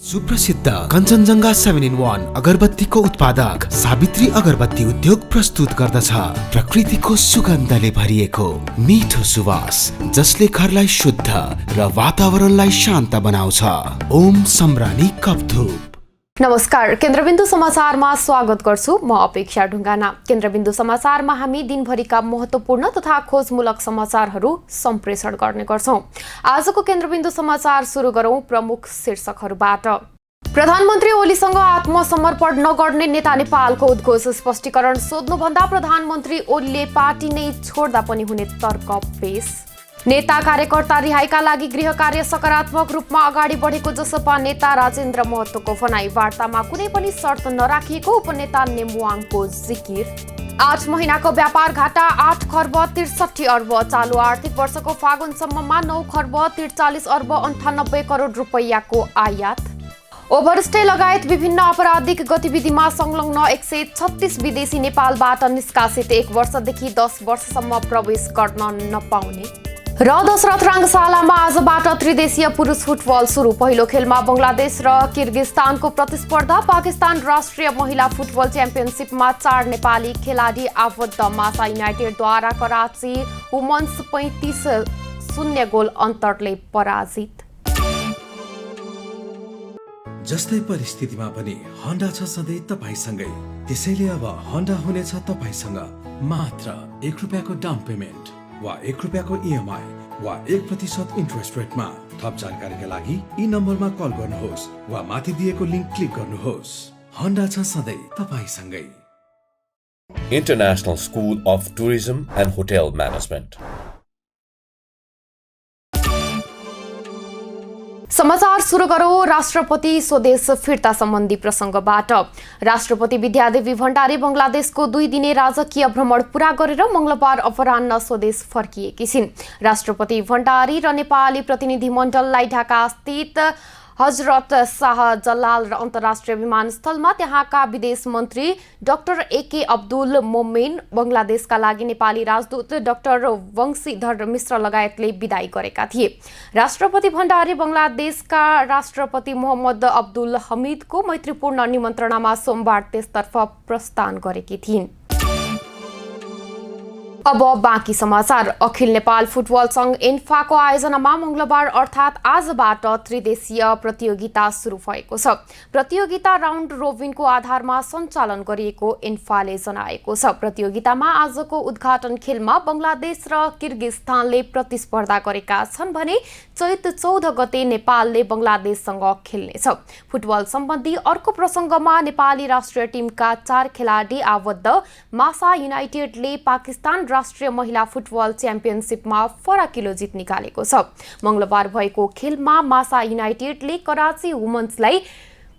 सुप्रसिद्ध कञ्चनजङ्घा 7-in-1 अगरबत्तीको उत्पादक सावित्री अगरबत्ती उद्योग प्रस्तुत गर्दछ प्रकृतिको सुगन्धले भरिएको मिठो सुवास जसले घरलाई शुद्ध र वातावरणलाई शान्त बनाउँछ। ओम सम्रानी कपधूप। नमस्कार, केन्द्रबिन्दु समाचारमा स्वागत गर्छु। म अपेक्षा ढुङ्गाना। केन्द्रबिन्दु समाचारमा हामी दिनभरिका महत्त्वपूर्ण तथा खोजमूलक समाचारहरू सम्प्रेषण गर्ने गर्छौं। आजको केन्द्रबिन्दु समाचार सुरु गरौं प्रमुख शीर्षकहरूबाट। प्रधानमन्त्री ओलीसँग आत्मसमर्पण नगर्ने नेता नेपालको उद्घोष। स्पष्टीकरण सोध्नुभन्दा प्रधानमन्त्री ओलीले पार्टी नै छोड्दा पनि हुने तर्क पेश। नेता कार्यकर्ता रिहाइका लागि गृह कार्य सकारात्मक रूपमा अगाडि बढेको जसपा नेता राजेन्द्र महतोको भनाई। वार्तामा कुनै पनि शर्त नराखिएको उपनेता नेमुवाङको जिकिर। 8 महिनाको व्यापार घाटा 8 खर्ब 63 अर्ब। चालु आर्थिक वर्षको फागुनसम्ममा 9 खर्ब 43 अर्ब 98 करोड रुपैयाँको आयात। ओभरस्टे लगायत विभिन्न आपराधिक गतिविधिमा संलग्न 136 विदेशी नेपालबाट निष्कासित। 1 वर्षदेखि 10 वर्षसम्म प्रवेश गर्न नपाउने। र दशरथ रङ्गशालामा आजबाट त्रिदेशीय पुरुष फुटबल सुरु। पहिलो खेलमा बङ्गलादेश र किर्गिस्तानको प्रतिस्पर्धा। पाकिस्तान राष्ट्रिय महिला फुटबल च्याम्पियनसिपमा 4 नेपाली खेलाडी आबद्ध। मासा युनाइटेडद्वारा कराची वुमन्स 35-0 गोल अन्तरले पराजित। जस्तै परिस्थितिमा पनि होन्डा छ सधैँ तपाईसँगै। त्यसैले अब होन्डा हुनेछ तपाईसँग मात्र 1 रुपियाँको डाउन पेमेन्ट वा 1 रुपियाँको इएमआई वा 1% इन्ट्रेस्ट रेटमा। थप जानकारीका लागि यी नम्बरमा कल गर्नुहोस् वा माथि दिएको लिङ्क क्लिक गर्नुहोस्। होन्डा छ सधैँ तपाईसँगै। International School of Tourism and Hotel Management. समाचार सुरु गरौं राष्ट्रपति स्वदेश फिर्ता सम्बन्धी प्रसङ्गबाट। राष्ट्रपति विद्यादेवी भण्डारी बङ्गलादेशको 2 दिने राजकीय भ्रमण पूरा गरेर मंगलबार अपराह्न स्वदेश फर्किएकी छिन्। राष्ट्रपति भण्डारी र नेपाली प्रतिनिधिमण्डललाई ढाका स्थित हजरत शाह जलाल र अन्तर्राष्ट्रिय विमानस्थलमा त्यहाँका विदेश मन्त्री डाक्टर एके अब्दुल मोमेन, बङ्गलादेशका लागि नेपाली राजदूत डाक्टर वंशीधर मिश्र लगायतले विदाई गरेका थिए। राष्ट्रपति भण्डारी बङ्गलादेशका राष्ट्रपति मोहम्मद अब्दुल हमिदको मैत्रीपूर्ण निमन्त्रणामा सोमबार त्यसतर्फ प्रस्थान गरेकी थिइन्। अब बाँकी समाचार। अखिल नेपाल फुटबल संघ एन्फाको आयोजनामा मंगलबार अर्थात् आजबाट त्रिदेशीय प्रतियोगिता सुरु भएको छ। प्रतियोगिता राउन्ड रोबिनको आधारमा सञ्चालन गरिएको एन्फाले जनाएको छ। प्रतियोगितामा आजको उद्घाटन खेलमा बङ्गलादेश र किर्गिस्तानले प्रतिस्पर्धा गरेका छन् भने चैत 14 गते नेपालले बङ्गलादेशसँग खेल्नेछ। फुटबल सम्बन्धी अर्को प्रसङ्गमा नेपाली राष्ट्रिय टिमका 4 खेलाडी आबद्ध। मासा युनाइटेडले पाकिस्तान राष्ट्रिय महिला फुटबल च्याम्पियनसिपमा फराकिलो जित निकालेको छ। मंगलबार भएको खेलमा मासा युनाइटेडले कराची वुमन्सलाई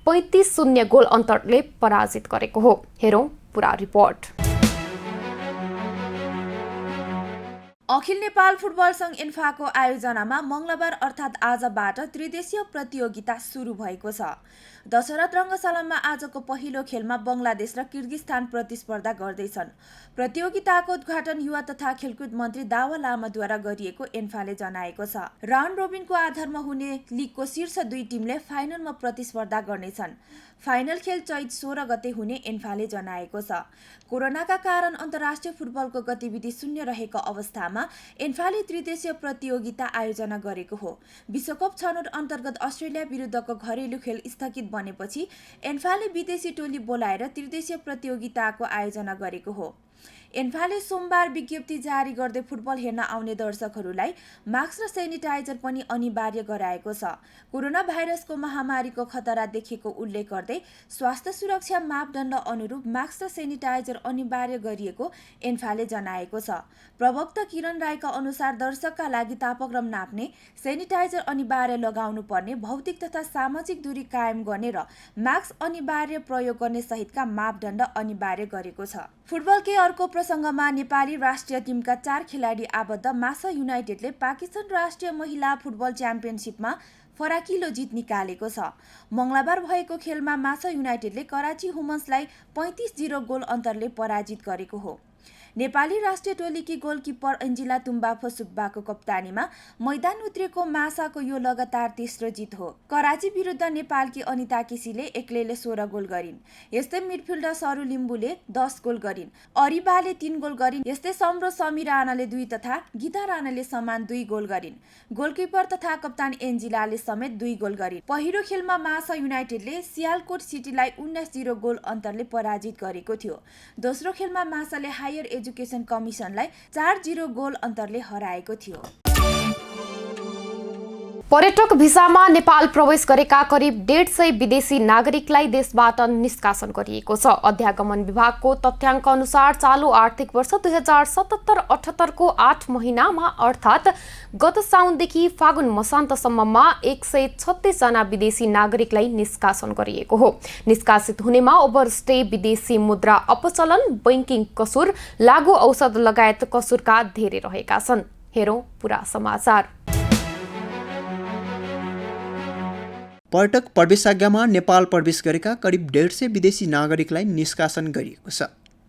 35-0 गोल अन्तरले पराजित गरेको हो। हेरौं पुरा रिपोर्ट। अखिल नेपाल फुटबल संघ एन्फाको आयोजनामा मंगलबार अर्थात् आजबाट त्रिदेशीय प्रतियोगिता सुरु भएको छ। दशरथ रङ्गशालामा आजको पहिलो खेलमा बङ्गलादेश र किर्गिस्तान प्रतिस्पर्धा गर्दैछन्। प्रतियोगिताको उद्घाटन युवा तथा खेलकुद मन्त्री दावा लामाद्वारा गरिएको एन्फाले जनाएको छ। राउन्ड रोबिनको आधारमा हुने लिगको शीर्ष 2 टिमले फाइनलमा प्रतिस्पर्धा गर्नेछन्। फाइनल खेल चैत 16 गते हुने एन्फाले जनाएको छ। कोरोनाका कारण अन्तर्राष्ट्रिय फुटबलको गतिविधि शून्य रहेको अवस्थामा एन्फाले त्रिदेशीय प्रतियोगिता आयोजना गरेको हो। विश्वकप छनौट अन्तर्गत अस्ट्रेलिया विरुद्धको घरेलु खेल स्थगित बनेपछि एन्फाले विदेशी टोली बोलाएर त्रिदेशीय प्रतियोगिताको आयोजना गरेको हो। एन्फाले सोमबार विज्ञप्ति जारी गर्दै फुटबल हेर्न आउने दर्शकहरूलाई मास्क र सेनिटाइजर पनि अनिवार्य गराएको छ। कोरोना भाइरसको महामारीको खतरा देखेको उल्लेख गर्दै स्वास्थ्य सुरक्षा मापदण्ड अनुरूप मास्क र सेनिटाइजर अनिवार्य गरिएको एन्फाले जनाएको छ। प्रवक्ता किरण राईका अनुसार दर्शकका लागि तापक्रम नाप्ने, सेनिटाइजर अनिवार्य लगाउनु पर्ने, भौतिक तथा सामाजिक दूरी कायम गर्ने र मास्क अनिवार्य प्रयोग गर्ने सहितका मापदण्ड अनिवार्य गरेको छ। फुटबलकै अर्को प्रसङ्गमा नेपाली राष्ट्रिय टिमका 4 खेलाडी आबद्ध। मासा युनाइटेडले पाकिस्तान राष्ट्रिय महिला फुटबल च्याम्पियनसिपमा फराकिलो जित निकालेको छ। मंगलबार भएको खेलमा मासा युनाइटेडले कराची वुमन्सलाई 35-0 गोल अन्तरले पराजित गरेको हो। नेपाली राष्ट्रिय टोलीकी गोलकिपर एन्जिला तुम्बाफो सुब्बाको कप्तानीमा मैदान उत्रेको मासाको यो लगातार तेस्रो जित हो। कराची विरुद्ध नेपालकी अनिता केसीले एक्लैले 16 गोल गरिन्। यस्तै मिडफिल्डर सरू लिम्बुले 10 गोल गरिन्। अरिबाले 3 गोल गरिन्। यस्तै सम्रो समी राणाले 2 तथा गीता राणाले समान 2 गोल गरिन्। गोलकिपर तथा कप्तान एन्जिलाले समेत 2 गोल गरिन्। पहिलो खेलमा मासा युनाइटेडले सियालकोट सिटीलाई 19-0 गोल अन्तरले पराजित गरेको थियो। दोस्रो खेलमा मासाले हायर एजुकेसन कमिसनलाई 4-0 गोल अन्तरले हराएको थियो। पर्यटक भिसामा नेपाल प्रवेश गरेका करिब 150 विदेशी नागरिकलाई देशबाट निष्कासन गरिएको छ। अध्यागमन विभागको तथ्याङ्क अनुसार चालु आर्थिक वर्ष 2077-78 को 8 महिनामा अर्थात् गत साउनदेखि फागुन मसान्तसम्ममा 136 जना विदेशी नागरिकलाई निष्कासन गरिएको हो। निष्कासित हुनेमा ओभरस्टे, विदेशी मुद्रा अपचलन, बैंकिङ कसुर, लागू औषध लगायत कसुरका धेरै रहेका छन्। हेरौं पूरा समाचार। पर्यटक प्रवेशाज्ञामा नेपाल प्रवेश गरेका करिब 150 विदेशी नागरिकलाई निष्कासन गरिएको छ।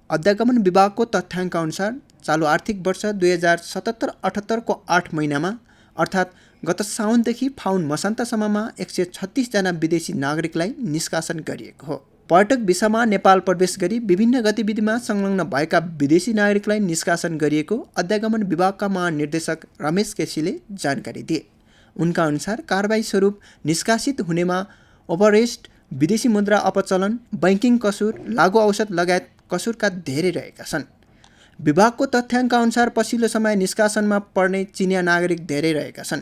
अध्यागमन विभागको तथ्याङ्क अनुसार चालु आर्थिक वर्ष 2077-78 को 8 महिनामा अर्थात् गत साउनदेखि फाउन मसान्तसम्ममा 136 जना विदेशी नागरिकलाई निष्कासन गरिएको हो। पर्यटक भिसामा नेपाल प्रवेश गरी विभिन्न गतिविधिमा संलग्न भएका विदेशी नागरिकलाई निष्कासन गरिएको अध्यागमन विभागका महानिर्देशक रमेश केसीले जानकारी दिए। उनका अनुसार कारबाही स्वरूप निष्कासित हुनेमा ओभररेस्ट, विदेशी मुद्रा अपचलन, बैंकिङ कसुर, लागू औषध लगायत कसुरका धेरै रहेका छन्। विभागको तथ्याङ्क अनुसार पछिल्लो समय निष्कासनमा पर्ने चिनिया नागरिक धेरै रहेका छन्।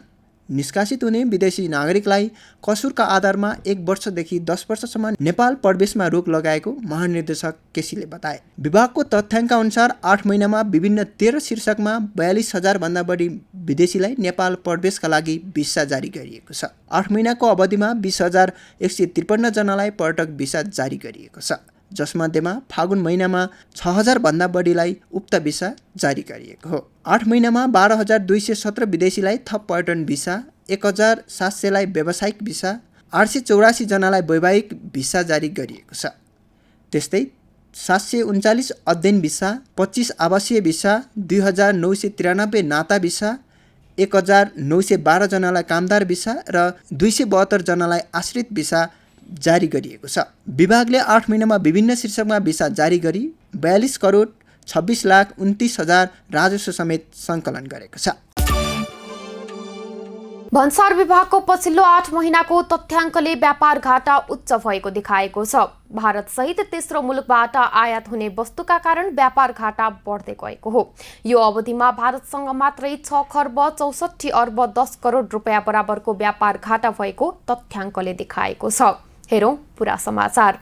निष्कासित हुने विदेशी नागरिकलाई कसुरका आधारमा 1 वर्षदेखि 10 वर्षसम्म नेपाल प्रवेशमा रोक लगाएको महानिर्देशक केसीले बताए। विभागको तथ्याङ्क अनुसार 8 महिनामा विभिन्न 13 शीर्षकमा 42,000 भन्दा बढी विदेशीलाई नेपाल प्रवेशका लागि भिसा जारी गरिएको छ। 8 महिनाको अवधिमा 20,153 जनालाई पर्यटक भिसा जारी गरिएको छ, जसमध्येमा फागुन महिनामा 6,000 भन्दा बढीलाई उक्त भिसा जारी गरिएको हो। 8 महिनामा 12,217 विदेशीलाई थप पर्यटन भिसा, 1,700लाई व्यावसायिक भिसा, 884 जनालाई वैवाहिक भिसा जारी गरिएको छ। त्यस्तै 739 अध्ययन भिसा, 25 आवासीय भिसा, 2,993 नाता भिसा, 1,912 जनालाई कामदार भिसा र 272 जनालाई आश्रित भिसा जारी गरिएको छ। विभागले 8 महिनामा विभिन्न शीर्षकमा भिसा जारी गरी 42 करोड 26,29,000 राजस्व समेत सङ्कलन गरेको छ। भन्सार विभागको पछिल्लो 8 महिनाको तथ्याङ्कले व्यापार घाटा उच्च भएको देखाएको छ। भारत सहित तेस्रो मुलुकबाट आयात हुने वस्तुका कारण व्यापार घाटा बढ्दै गएको हो। यो अवधिमा भारतसँग मात्रै 6 खर्ब 64 अर्ब 10 करोड रुपियाँ बराबरको व्यापार घाटा भएको तथ्याङ्कले देखाएको छ। हेरौं पूरा समाचार।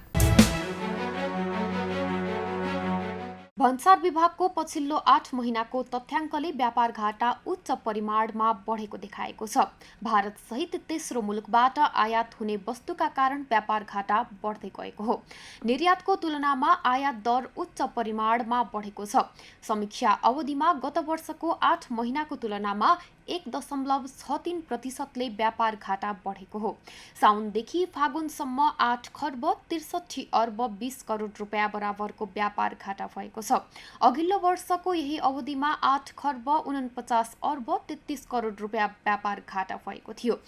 भन्सार विभागको पछिल्लो 8 महिनाको तथ्याङ्कले व्यापार घाटा उच्च परिमाणमा बढेको देखाएको छ। भारत सहित तेस्रो मुलुकबाट आयात हुने वस्तुका कारण व्यापार घाटा बढ्दै गएको हो। निर्यातको तुलनामा आयात दर उच्च परिमाणमा बढेको छ। समीक्षा अवधिमा गत वर्षको 8 महिनाको तुलनामा 1.63% व्यापार घाटा बढेको हो। साउनदेखि फागुनसम्म 8 खर्ब 63 अर्ब 20 करोड रुपियाँ बराबरको व्यापार घाटा भएको छ। अघिल्लो वर्षको यही अवधिमा 8 खर्ब 49 अर्ब 33 करोड रुपियाँ व्यापार घाटा भएको थियो।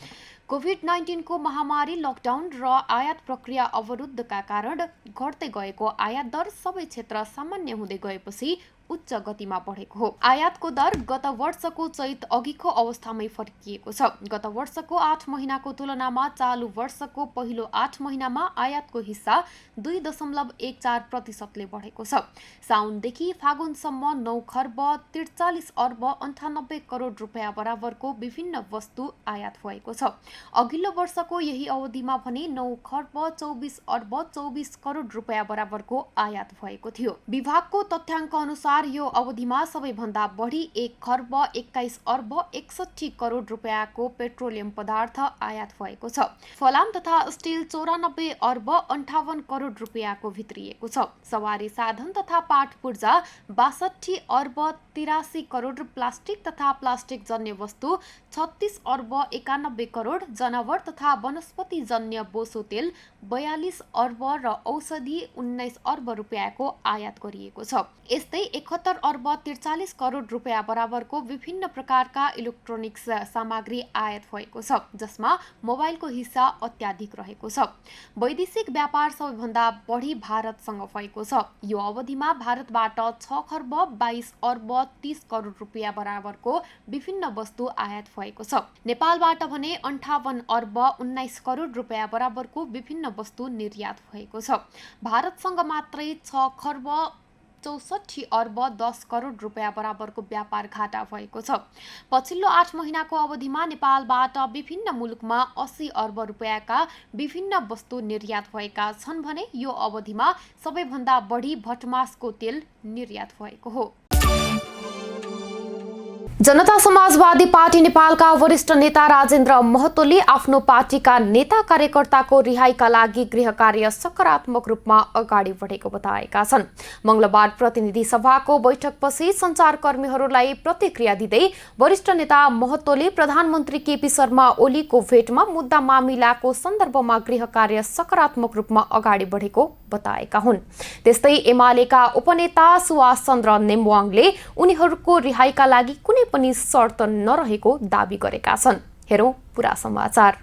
कोभिड-19 को महामारी, लकडाउन र आयात प्रक्रिया अवरुद्धका कारण घट्दै गएको आयात दर सबै क्षेत्र सामान्य हुँदै गएपछि उच्च गतिमा बढेको हो। आयातको दर गत वर्षको चैत अघिको अवस्थामै फर्किएको छ। गत वर्षको 8 महिनाको तुलनामा चालु वर्षको पहिलो 8 महिनामा आयातको हिस्सा 2.14% ले बढेको छ। साउनदेखि फागुनसम्म 9 खर्ब 43 अर्ब 98 करोड रुपियाँ बराबरको विभिन्न वस्तु आयात भएको छ। अघिल्लो वर्षको यही अवधिमा भने 9 खर्ब 24 अर्ब 24 करोड रुपियाँ बराबरको आयात भएको थियो। विभागको तथ्याङ्क अनुसार यो अवधिमा सबैभन्दा बढी 1 खर्ब 21 अर्ब 61 करोड रुपियाँको पेट्रोलियम पदार्थ आयात भएको छ। फलाम तथा स्टिल 94 अर्ब 58 करोड रुपियाँको भित्रिएको छ। सवारी साधन तथा पाट पूर्जा 62 अर्ब 83 करोड, प्लास्टिक तथा प्लास्टिक जन्य वस्तु 36 अर्ब 91 करोड, जनावर तथा वनस्पति जन्य बोसो तेल 42 अर्ब र औषधि 19 अर्ब रुपियाँको आयात गरिएको छ। यस्तै 1 71 अर्ब 43 करोड रुपियाँ बराबरको विभिन्न प्रकारका इलेक्ट्रोनिक्स सामग्री आयात भएको छ, जसमा मोबाइलको हिस्सा अत्याधिक रहेको छ। वैदेशिक व्यापार सबैभन्दा बढी भारतसँग भएको छ। यो अवधिमा भारतबाट 6 खर्ब 22 अर्ब 30 करोड रुपियाँ बराबरको विभिन्न वस्तु आयात भएको छ। नेपालबाट भने 58 अर्ब 19 करोड रुपियाँ बराबरको विभिन्न वस्तु निर्यात भएको छ। भारतसँग मात्रै 6 खर्ब 64 अर्ब 10 करोड रुपियाँ बराबरको व्यापार घाटा भएको छ। पछिल्लो 8 महिनाको अवधिमा नेपालबाट विभिन्न मुलुकमा 80 अर्ब रुपियाँका विभिन्न वस्तु निर्यात भएका छन् भने यो अवधिमा सबैभन्दा बढी भटमासको तेल निर्यात भएको हो। जनता समाजवादी पार्टी नेपालका वरिष्ठ नेता राजेन्द्र महतोले आफ्नो पार्टीका नेता कार्यकर्ताको रिहाईका लागि गृह कार्य सकारात्मक रूपमा अगाडि बढेको बताएका छन्। मंगलबार प्रतिनिधि सभाको बैठकपछि सञ्चारकर्मीहरूलाई प्रतिक्रिया दिँदै वरिष्ठ नेता महतोले प्रधानमन्त्री केपी शर्मा ओलीको भेटमा मुद्दा मामिलाको सन्दर्भमा गृह कार्य सकारात्मक रूपमा अगाडि बढेको बताएका हुन्। त्यस्तै एमालेका उपनेता सुवास चन्द्र नेम्बुवाङले उनीहरूको रिहाईका लागि कुनै पनि शर्त नरहेको दावी गरेका छन्। हेरौं पूरा समाचार।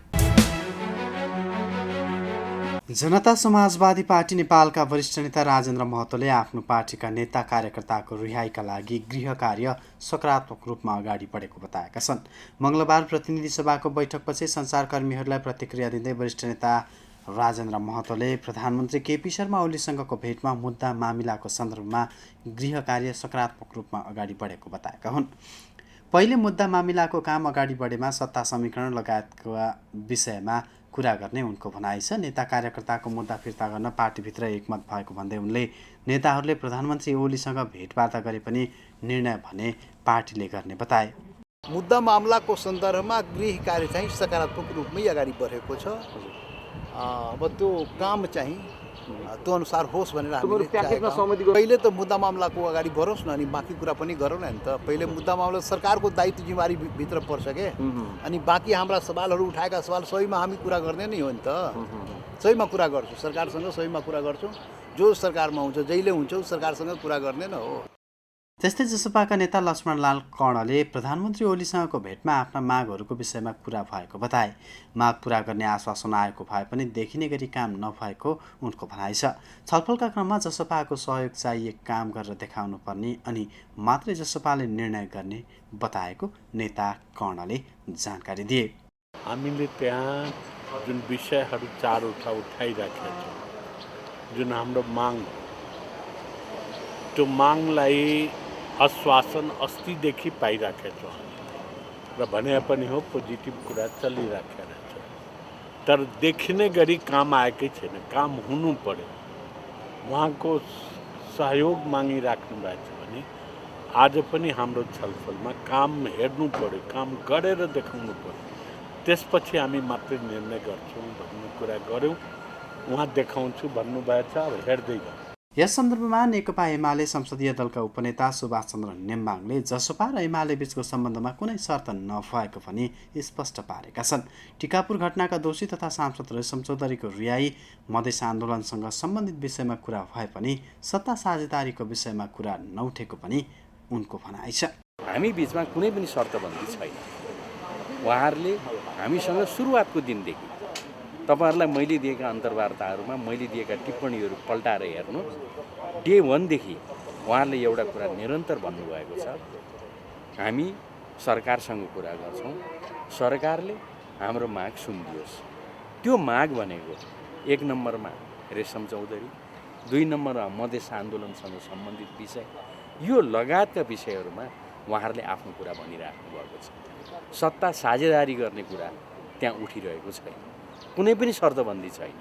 जनता समाजवादी पार्टी नेपालका वरिष्ठ नेता राजेन्द्र महतोले आफ्नो पार्टीका नेता कार्यकर्ताको रिहाईका लागि गृह कार्य सकारात्मक रूपमा अगाडि बढेको बताएका छन्। मंगलबार प्रतिनिधि सभाको बैठकपछि सञ्चारकर्मीहरूलाई प्रतिक्रिया दिँदै वरिष्ठ नेता राजेन्द्र महतोले प्रधानमन्त्री केपी शर्मा ओलीसँगको भेटमा मुद्दा मामिलाको सन्दर्भमा गृह कार्य सकारात्मक रूपमा अगाडि बढेको बताएका हुन्। पहिले मुद्दा मामिलाको काम अगाडि बढेमा सत्ता समीकरण लगायतका विषयमा कुरा गर्ने उनको भनाइ छ। नेता कार्यकर्ताको मुद्दा फिर्ता गर्न पार्टीभित्र एकमत भएको भन्दै उनले नेताहरूले प्रधानमन्त्री ओलीसँग भेटवार्ता गरे पनि निर्णय भने पार्टीले गर्ने बताए। मुद्दा मामलाको सन्दर्भमा गृह कार्य चाहिँ सकारात्मक रूपमै अगाडि बढेको छ। अब त्यो काम चाहिँ त्यो अनुसार होस् भनेर हामीले पहिले त मुद्दा मामलाको अगाडि बढोस् न, अनि बाँकी कुरा पनि गरौँ न त। पहिले मुद्दा मामला सरकारको दायित्व जिम्मेवारी भित्र पर्छ के, अनि बाँकी हाम्रा सवालहरू उठाएका सवाल सहीमा हामी कुरा गर्ने नै हो नि त। सहीमा कुरा गर्छु, सरकारसँग सहीमा कुरा गर्छु। जो सरकारमा हुन्छ जहिले हुन्छ सरकारसँग कुरा गर्ने न हो। त्यस्तै जसपाका नेता लक्ष्मणलाल कर्णले प्रधानमन्त्री ओलीसँगको भेटमा आफ्ना मागहरूको विषयमा कुरा भएको बताए। माग पूरा गर्ने आश्वासन आएको भए पनि देखिने गरी काम नभएको उनको भनाइ छ। छलफलका क्रममा जसपाको सहयोग चाहिए काम गरेर देखाउनु पर्ने अनि मात्रै जसपाले निर्णय गर्ने बताएको नेता कर्णले जानकारी दिए। हामीले त्यहाँ जुन विषयहरू चारवटा उठाइराखेका छौँ, जुन हाम्रो माग, त्यो मागलाई आश्वासन अस्तिदेखि पाइराखेका छौँ र भने पनि हो पोजिटिभ कुरा चलिराखेको छ। तर देखिने गरी काम आएकै छैन, काम हुनु पर्यो। उहाँको सहयोग मागिराख्नु भएको छ भने आज पनि हाम्रो छलफलमा काम हेर्नु पर्यो, काम गरेर देखाउनु पर्यो। त्यसपछि हामी मात्रै निर्णय गर्छौँ भन्ने कुरा गऱ्यौँ। उहाँ देखाउँछु भन्नुभएको छ, अब हेर्दै जाउँ। यस सन्दर्भमा नेकपा एमाले संसदीय दलका उपनेता सुभाष चन्द्र नेम्बाङले जसपा र एमाले बीचको सम्बन्धमा कुनै शर्त नभएको पनि स्पष्ट पारेका छन्। टिकापुर घटनाका दोषी तथा सांसद रेशम चौधरीको रिहाई मधेस आन्दोलनसँग सम्बन्धित विषयमा कुरा भए पनि सत्ता साझेदारीको विषयमा कुरा नउठेको पनि उनको भनाइ छ। हामी बीचमा कुनै पनि शर्तबन्दी छैन। उहाँहरूले हामीसँग सुरुवातको दिनदेखि तपाईहरुलाई मैले दिएका अन्तर्वार्ताहरूमा मैले दिएका टिप्पणीहरू पल्टाएर हेर्नु, डे 1 देखि उहाँहरूले एउटा कुरा निरन्तर भन्नुभएको छ, हामी सरकारसँग कुरा गर्छौँ, सरकारले हाम्रो माग सुनिदियोस्। त्यो माग भनेको 1 नम्बरमा रेशम चौधरी, 2 नम्बरमा मधेस आन्दोलनसँग सम्बन्धित विषय, यो लगायतका विषयहरूमा उहाँहरूले आफ्नो कुरा भनिराख्नु भएको छ। सत्ता साझेदारी गर्ने कुरा त्यहाँ उठिरहेको छैन, कुनै पनि शर्तबन्दी छैन।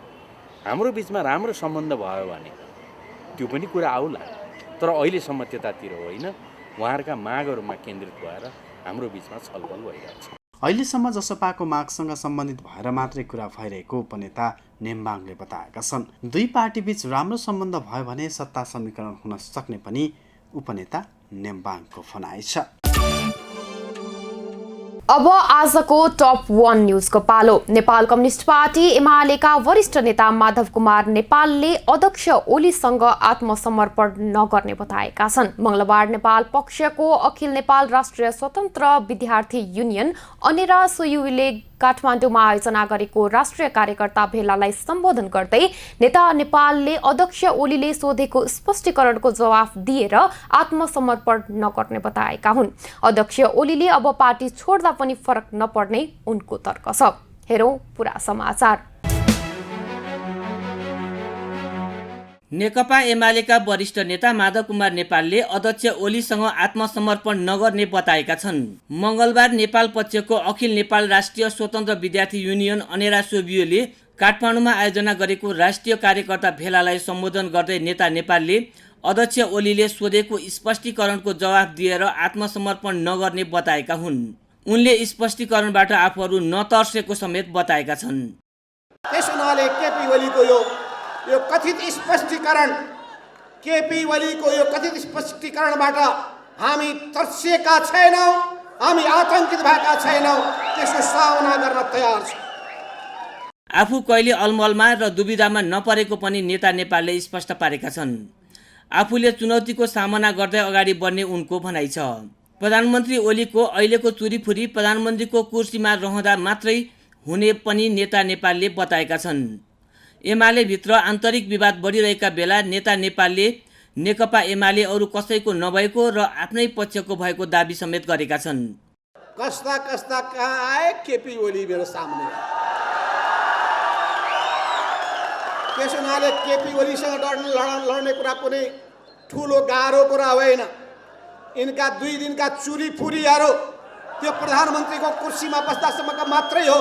हाम्रो बिचमा राम्रो सम्बन्ध भयो भने त्यो पनि कुरा आउला, तर अहिलेसम्म त्यतातिर होइन। उहाँहरूका मागहरूमा केन्द्रित भएर हाम्रो बिचमा छलफल भइरहेको छ। अहिलेसम्म जसपाको मागसँग सम्बन्धित भएर मात्रै कुरा भइरहेको उपनेता नेम्बाङले बताएका छन्। दुई पार्टीबीच राम्रो सम्बन्ध भयो भने सत्ता समीकरण हुन सक्ने पनि उपनेता नेम्बाङको भनाइ छ। अब आजको टप 1 न्यूजको पालो। नेपाल कम्युनिस्ट पार्टी एमालेका वरिष्ठ नेता माधव कुमार नेपालले अध्यक्ष ओलीसँग आत्मसमर्पण नगर्ने बताएका छन्। मंगलबार नेपाल पक्षको अखिल नेपाल राष्ट्रिय स्वतन्त्र विद्यार्थी युनियन अनेरा सोयुले काठमाडौँमा आयोजना गरेको राष्ट्रिय कार्यकर्ता भेलालाई सम्बोधन गर्दै नेता नेपालले अध्यक्ष ओलीले सोधेको स्पष्टीकरणको जवाफ दिएर आत्मसमर्पण नगर्ने बताएका हुन्। अध्यक्ष ओलीले अब पार्टी छोड्दा पनि फरक नपर्ने उनको तर्क छ। हेरौं पूरा समाचार। नेकपा एमालेका वरिष्ठ नेता माधव कुमार नेपालले अध्यक्ष ओलीसँग आत्मसमर्पण नगर्ने बताएका छन्। मंगलबार नेपाल पक्षको अखिल नेपाल राष्ट्रिय स्वतन्त्र विद्यार्थी युनियन अनेरा सोभियोले काठमाडौँमा आयोजना गरेको राष्ट्रिय कार्यकर्ता भेलालाई सम्बोधन गर्दै नेता नेपालले अध्यक्ष ओलीले सोधेको स्पष्टीकरणको जवाफ दिएर आत्मसमर्पण नगर्ने बताएका हुन्। उनले स्पष्टीकरणबाट आफूहरू नतर्सेको समेत बताएका छन्। त्यसैले केपी ओलीको यो कथित स्पष्टीकरण केपी ओलीको यो कथित स्पष्टीकरणबाट हामी तर्सिएका छैनौँ, हामी आतंकित भएका छैनौँ, त्यसको सामना गर्न तयार छौँ। आफू कहिले अलमलमा र दुविधामा नपरेको पनि नेता नेपालले स्पष्ट पारेका छन्। आफूले चुनौतीको सामना गर्दै अगाडि बढ्ने उनको भनाइ छ। प्रधानमन्त्री ओलीको अहिलेको चुरीफुरी प्रधानमन्त्रीको कुर्सीमा रहँदा मात्रै हुने पनि नेता नेपालले बताएका छन्। एमाले भित्र आन्तरिक विवाद बढिरहेका बेला नेता नेपालले नेकपा एमाले अरू कसैको नभएको र आफ्नै पक्षको भएको दाबी समेत गरेका छन्। कस्ता कस्ता कहाँ आए केपी ओली मेरो सामने। त्यसैले केपी ओलीसँग लड्ने कुरा कुनै ठुलो गाह्रो कुरा होइन। इनका 2 दिनका चुरीफुरीहरू त्यो प्रधानमन्त्रीको कुर्सीमा बस्दासम्मका मात्रै हो।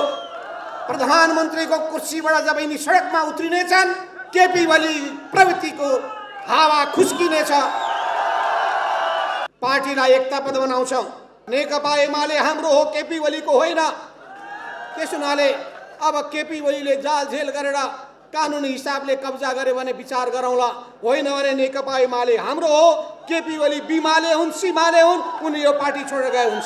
प्रधानमन्त्रीको कुर्सीबाट जब यिनी सडकमा उत्रिनेछन् केपी ओली प्रवृत्तिको हावा खुस्किनेछ। पार्टीलाई एकताबद्ध बनाउँछौँ। नेकपा एमाले हाम्रो हो, केपी ओलीको होइन। त्यसैले अब केपी ओलीले जालझेल गरेर कानुनी हिसाबले कब्जा गरे भने विचार गरौँला, होइन भने नेकपा एमाले हाम्रो हो। केपी ओली बिमाले हुन् सीमाले हुन्, उनी यो पार्टी छोडेर गए हुन्छ।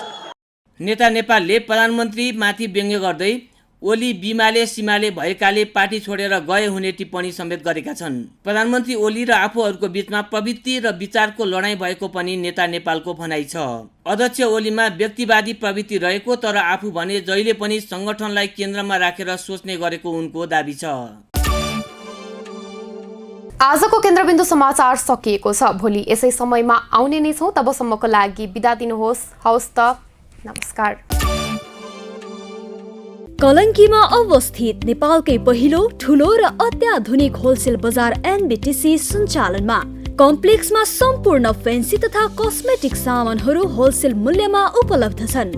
नेता नेपालले प्रधानमन्त्री माथि व्यङ्ग्य गर्दै ओली बिमाले सीमाले भएकाले पार्टी छोडेर गए हुने टिप्पणी समेत गरेका छन्। प्रधानमन्त्री ओली र आफूहरूको बीचमा प्रवृत्ति र विचारको लडाईँ भएको पनि नेता नेपालको भनाइ छ। अध्यक्ष ओलीमा व्यक्तिवादी प्रवृत्ति रहेको तर आफू भने जहिले पनि संगठनलाई केन्द्रमा राखेर सोच्ने गरेको उनको दाबी छ। आजको केन्द्रबिन्दु समाचार सकिएको छ। भोलि यसै समयमा आउने नै छौँ। तबसम्मको लागि बिदा दिनुहोस्। हवस् त, नमस्कार। कलंकीमा अवस्थित नेपालकै पहिलो ठुलो र अत्याधुनिक होलसेल बजार एनबीटीसी सञ्चालनमा कम्प्लेक्समा सम्पूर्ण फेन्सी तथा कस्मेटिक सामानहरू होलसेल मूल्यमा उपलब्ध छन्।